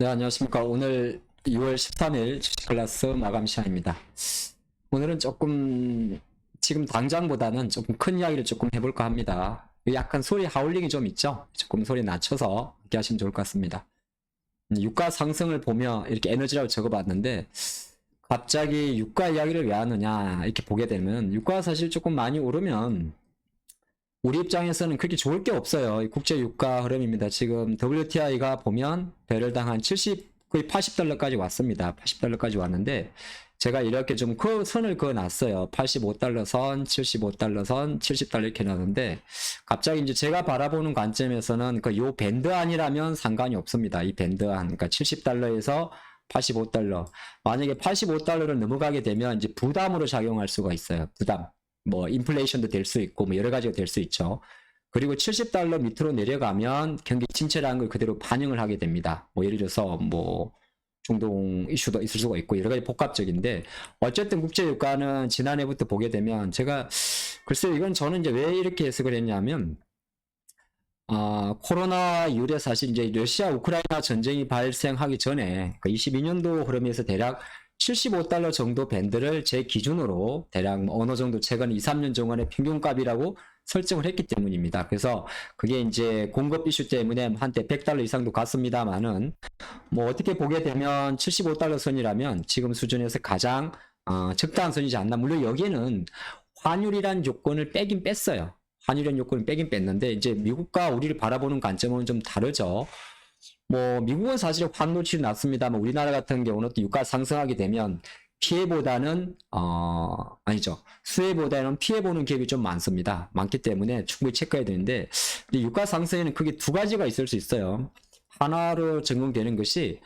네, 안녕하십니까. 오늘 2월 13일 주식 클래스 마감 시간입니다. 오늘은 조금 지금 당장보다는 조금 큰 이야기를 조금 해볼까 합니다. 약간 소리 하울링이 좀 있죠? 조금 소리 낮춰서 이렇게 하시면 좋을 것 같습니다. 유가 상승을 보며 이렇게 에너지라고 적어봤는데 갑자기 유가 이야기를 왜 하느냐 이렇게 보게 되면 유가가 사실 조금 많이 오르면 우리 입장에서는 그렇게 좋을 게 없어요. 이 국제 유가 흐름입니다. 지금 WTI가 보면 배럴당 한 70, 거의 80달러까지 왔습니다. 80달러까지 왔는데 제가 이렇게 좀 그 선을 그어놨어요. 85달러 선, 75달러 선, 70달러 이렇게 놨는데 갑자기 이제 제가 바라보는 관점에서는 그 요 밴드 안이라면 상관이 없습니다. 이 밴드 안, 그러니까 70달러에서 85달러. 만약에 85달러를 넘어가게 되면 이제 부담으로 작용할 수가 있어요. 부담. 뭐 인플레이션도 될 수 있고 뭐 여러 가지가 될 수 있죠. 그리고 70달러 밑으로 내려가면 경기 침체라는 걸 그대로 반영을 하게 됩니다. 뭐 예를 들어서 뭐 중동 이슈도 있을 수가 있고 여러 가지 복합적인데 어쨌든 국제 유가는 지난해부터 보게 되면 제가 글쎄요 이건 저는 이제 왜 이렇게 해석을 했냐면 코로나 이후에 사실 이제 러시아 우크라이나 전쟁이 발생하기 전에 그 22년도 흐름에서 대략 75달러 정도 밴드를 제 기준으로 대략 어느 정도 최근 2, 3년 동안의 평균값이라고 설정을 했기 때문입니다. 그래서 그게 이제 공급 이슈 때문에 한때 100달러 이상도 갔습니다만은 뭐 어떻게 보게 되면 75달러 선이라면 지금 수준에서 가장 적당한 선이지 않나. 물론 여기에는 환율이란 요건을 빼긴 뺐어요. 환율이란 요건을 빼긴 뺐는데 이제 미국과 우리를 바라보는 관점은 좀 다르죠. 뭐 미국은 사실 환노출이 낮습니다만 우리나라 같은 경우는 또 유가 상승하게 되면 피해보다는 아니죠, 수혜보다는 피해보는 기업이 좀 많습니다. 많기 때문에 충분히 체크해야 되는데 유가 상승에는 크게 두 가지가 있을 수 있어요. 하나로 적용되는 것이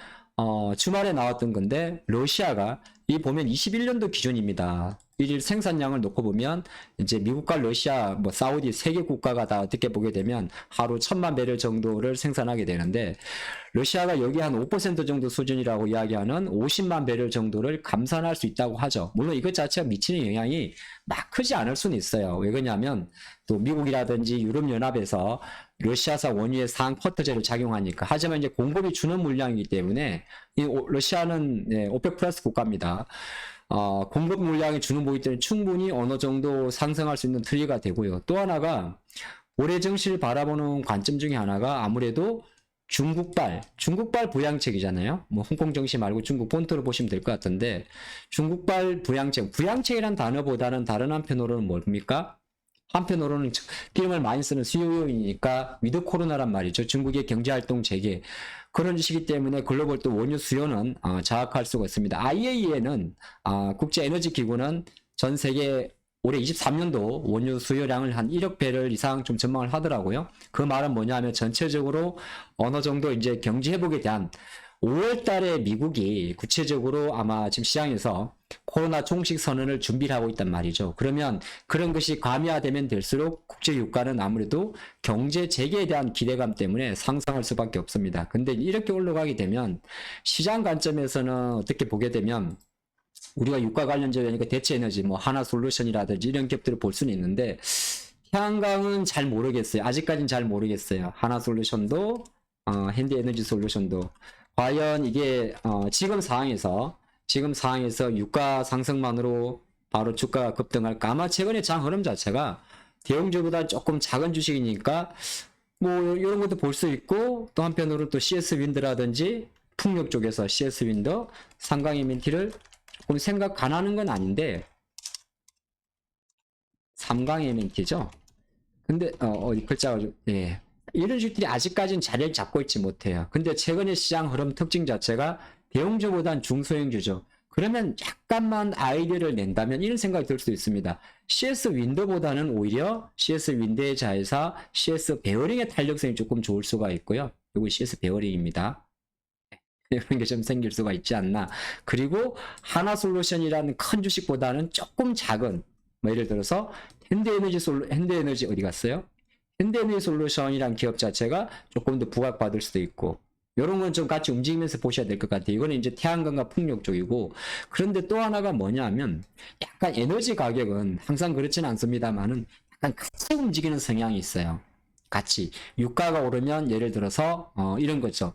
주말에 나왔던 건데 러시아가 이 보면 21년도 기준입니다. 일일 생산량을 놓고 보면 이제 미국과 러시아, 뭐 사우디 세 개 국가가 다 어떻게 보게 되면 하루 1000만 배럴 정도를 생산하게 되는데 러시아가 여기 한 5% 정도 수준이라고 이야기하는 50만 배럴 정도를 감산할 수 있다고 하죠. 물론 이것 자체가 미치는 영향이 막 크지 않을 수는 있어요. 왜 그러냐면 또 미국이라든지 유럽연합에서 러시아산 원유의 상한 쿼터제를 작용하니까. 하지만 이제 공급이 주는 물량이기 때문에 이 러시아는 오펙 플러스 국가입니다. 공급 물량이 주는 보기 때문에 충분히 어느 정도 상승할 수 있는 트리가 되고요. 또 하나가 올해 증시를 바라보는 관점 중에 하나가 아무래도 중국발 부양책이잖아요. 뭐 홍콩 증시 말고 중국 본토를 보시면 될 것 같은데 중국발 부양책이란 단어보다는 다른 한편으로는 뭡니까? 한편으로는 기름을 많이 쓰는 수요용이니까 위드 코로나란 말이죠. 중국의 경제활동 재개. 그런 짓이기 때문에 글로벌 또 원유 수요는 장악할 수가 있습니다. IEA는 국제에너지기구는 전 세계 올해 23년도 원유 수요량을 한 1억 배럴 이상 좀 전망을 하더라고요. 그 말은 뭐냐면 전체적으로 어느 정도 이제 경제 회복에 대한 5월 달에 미국이 구체적으로 아마 지금 시장에서 코로나 종식 선언을 준비를 하고 있단 말이죠. 그러면 그런 것이 가미화되면 될수록 국제 유가는 아무래도 경제 재개에 대한 기대감 때문에 상승할 수밖에 없습니다. 근데 이렇게 올라가게 되면 시장 관점에서는 어떻게 보게 되면 우리가 유가 관련주니까 대체에너지 뭐 하나솔루션이라든지 이런 기업들을 볼 수는 있는데 태양광은 잘 모르겠어요. 아직까지는 잘 모르겠어요. 하나솔루션도 현대에너지솔루션도 과연 이게 지금 상황에서 유가 상승만으로 바로 주가가 급등할까? 아마 최근의 장 흐름 자체가 대형주보다 조금 작은 주식이니까 뭐 이런 것도 볼 수 있고 또 한편으로 또 CS 윈드라든지 풍력 쪽에서 CS 윈드, 삼강 MNT를 조금 생각 안 하는 건 아닌데 삼강 MNT죠. 근데 어디 글자가 좀 이런 주식들이 아직까지는 자리를 잡고 있지 못해요. 근데 최근의 시장 흐름 특징 자체가 대형주보단 중소형주죠. 그러면 약간만 아이디어를 낸다면 이런 생각이 들 수도 있습니다. CS 윈도보다는 오히려 CS 윈도의 자회사 CS 베어링의 탄력성이 조금 좋을 수가 있고요. 이거 CS 베어링입니다. 이런 게 좀 생길 수가 있지 않나. 그리고 하나솔루션이라는 큰 주식보다는 조금 작은, 뭐 예를 들어서 현대에너지 어디 갔어요? 현대에너지 솔루션이란 기업 자체가 조금 더 부각받을 수도 있고, 이런 건 좀 같이 움직이면서 보셔야 될 것 같아요. 이거는 이제 태양광과 풍력 쪽이고, 그런데 또 하나가 뭐냐면 약간 에너지 가격은 항상 그렇지는 않습니다만은 약간 같이 움직이는 성향이 있어요. 같이 유가가 오르면 예를 들어서 이런 거죠.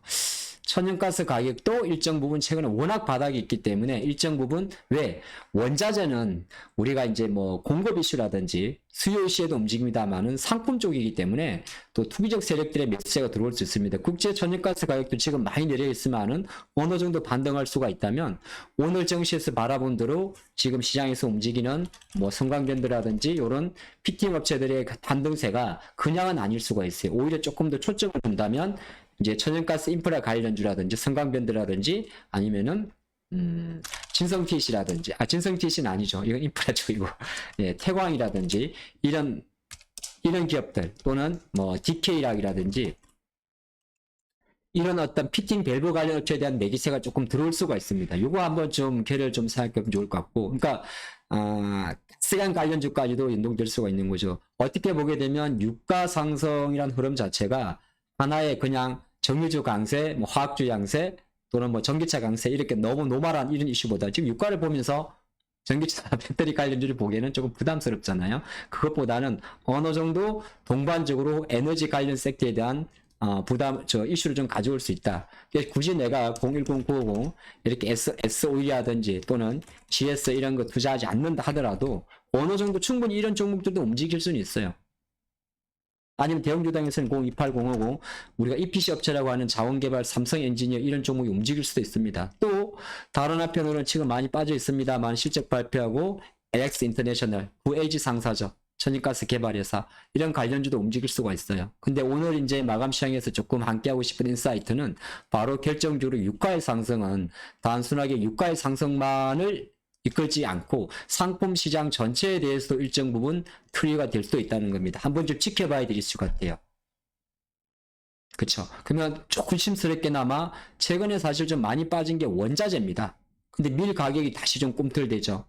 천연가스 가격도 일정 부분 최근에 워낙 바닥이 있기 때문에 일정 부분 왜 원자재는 우리가 이제 뭐 공급 이슈라든지 수요 이슈에도 움직입니다만은 상품 쪽이기 때문에 또 투기적 세력들의 매수세가 들어올 수 있습니다. 국제 천연가스 가격도 지금 많이 내려 있으면은 어느 정도 반등할 수가 있다면 오늘 증시에서 바라본 대로 지금 시장에서 움직이는 뭐 성강밴드라든지 이런 피팅 업체들의 반등세가 그냥은 아닐 수가 있어요. 오히려 조금 더 초점을 둔다면 이제 천연가스 인프라 관련주라든지 성강밴드라든지 아니면은 진성TC라든지 진성TC는 아니죠. 이건 인프라 쪽이고 예, 태광이라든지 이런 기업들 또는 뭐 DK락이라든지 이런 어떤 피팅 밸브 관련 업체에 대한 매기세가 조금 들어올 수가 있습니다. 이거 한번 좀 걔를 좀 생각해보면 좋을 것 같고, 그러니까 가스관 관련주까지도 연동될 수가 있는 거죠. 어떻게 보게 되면 유가 상승이란 흐름 자체가 하나의 그냥 정유주 강세, 뭐 화학주 양세 또는 뭐 전기차 강세 이렇게 너무 노멀한 이런 이슈보다 지금 유가를 보면서 전기차 배터리 관련주를 보기에는 조금 부담스럽잖아요. 그것보다는 어느 정도 동반적으로 에너지 관련 섹터에 대한 이슈를 좀 가져올 수 있다. 굳이 내가 010950 이렇게 S5라든지 또는 GS 이런 거 투자하지 않는다 하더라도 어느 정도 충분히 이런 종목들도 움직일 수는 있어요. 아니면 대형주당에서는 028050 우리가 EPC 업체라고 하는 자원개발 삼성 엔지니어 이런 종목이 움직일 수도 있습니다. 또 다른 한편으로는 지금 많이 빠져 있습니다만 실적 발표하고 LX 인터내셔널, LG 상사죠. 천연가스 개발회사 이런 관련주도 움직일 수가 있어요. 근데 오늘 이제 마감 시장에서 조금 함께하고 싶은 인사이트는 바로 결정적으로 유가의 상승은 단순하게 유가의 상승만을 이끌지 않고 상품 시장 전체에 대해서도 일정 부분 트리거가 될 수도 있다는 겁니다. 한번 좀 지켜봐야 될 이슈 같아요. 그쵸? 그러면 조금 심스럽게나마 최근에 사실 좀 많이 빠진 게 원자재입니다. 근데 밀 가격이 다시 좀 꿈틀대죠.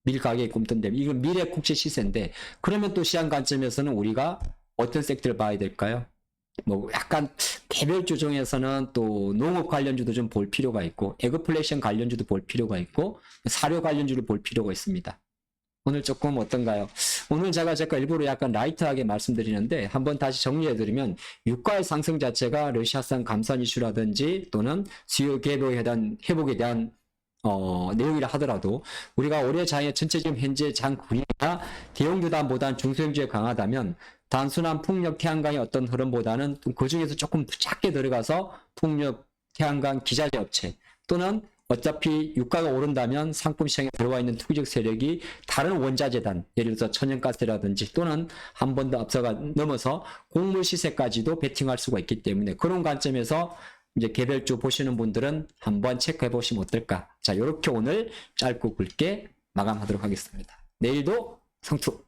밀 가격이 꿈틀대면 이건 미래 국제 시세인데 그러면 또 시장 관점에서는 우리가 어떤 섹터를 봐야 될까요? 뭐 약간 개별주 중에서는 또 농업 관련주도 좀 볼 필요가 있고 에그플레이션 관련주도 볼 필요가 있고 사료 관련주를 볼 필요가 있습니다. 오늘 조금 어떤가요? 오늘 제가 일부러 약간 라이트하게 말씀드리는데 한번 다시 정리해드리면 유가의 상승 자체가 러시아산 감산 이슈라든지 또는 수요 회복에 대한 내용이라 하더라도 우리가 올해 장의 전체적인 현재 장 분위기가 대형주단보다는 중소형주에 강하다면 단순한 풍력 태양광의 어떤 흐름보다는 그 중에서 조금 작게 들어가서 풍력 태양광 기자재 업체 또는 어차피 유가가 오른다면 상품 시장에 들어와 있는 투기적 세력이 다른 원자재단 예를 들어서 천연가스라든지 또는 한 번 더 앞서가 넘어서 곡물 시세까지도 베팅할 수가 있기 때문에 그런 관점에서 이제 개별주 보시는 분들은 한번 체크해 보시면 어떨까. 자, 이렇게 오늘 짧고 굵게 마감하도록 하겠습니다. 내일도 성투!